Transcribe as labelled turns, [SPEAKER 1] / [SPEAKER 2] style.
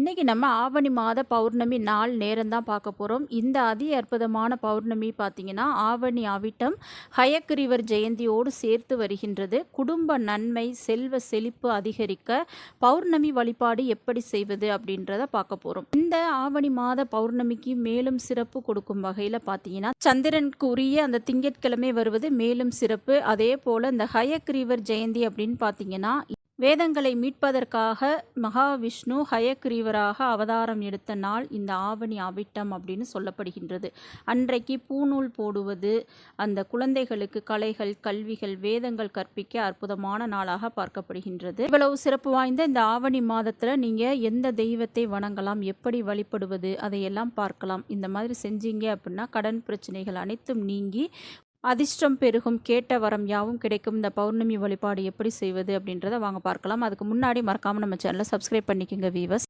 [SPEAKER 1] இன்றைக்கி நம்ம ஆவணி மாத பௌர்ணமி நாள் நேரம் தான் பார்க்க போகிறோம். இந்த அதி அற்புதமான பௌர்ணமி பார்த்திங்கன்னா ஆவணி அவிட்டம் ஹயக்கிரீவர் ஜெயந்தியோடு சேர்த்து வருகின்றது. குடும்ப நன்மை செல்வ செழிப்பு அதிகரிக்க பௌர்ணமி வழிபாடு எப்படி செய்வது அப்படின்றத பார்க்க போகிறோம். இந்த ஆவணி மாத பௌர்ணமிக்கு மேலும் சிறப்பு கொடுக்கும் வகையில் பார்த்தீங்கன்னா சந்திரனுக்கு உரிய அந்த திங்கட்கிழமை வருவது மேலும் சிறப்பு. அதே போல் இந்த ஹயக்கிரீவர் ஜெயந்தி அப்படின்னு பார்த்தீங்கன்னா வேதங்களை மீட்பதற்காக மகாவிஷ்ணு ஹயக்கிரீவராக அவதாரம் எடுத்த நாள் இந்த ஆவணி அவிட்டம் அப்படின்னு சொல்லப்படுகின்றது. அன்றைக்கு பூநூல் போடுவது, அந்த குழந்தைகளுக்கு கலைகள் கல்விகள் வேதங்கள் கற்பிக்க அற்புதமான நாளாக பார்க்கப்படுகின்றது. இவ்வளவு சிறப்பு வாய்ந்த இந்த ஆவணி மாதத்தில் நீங்கள் எந்த தெய்வத்தை வணங்கலாம், எப்படி வழிபடுவது, அதையெல்லாம் பார்க்கலாம். இந்த மாதிரி செஞ்சீங்க அப்படின்னா கடன் பிரச்சனைகள் அனைத்தும் நீங்கி அதிர்ஷ்டம் பெருகும், கேட்ட வரம் யாவும் கிடைக்கும். இந்த பௌர்ணமி வழிபாடு எப்படி செய்வது அப்படின்றத வாங்க பார்க்கலாம். அதுக்கு முன்னாடி மறக்காமல் நம்ம சேனலை சப்ஸ்கிரைப் பண்ணிக்கோங்க வீவர்ஸ்.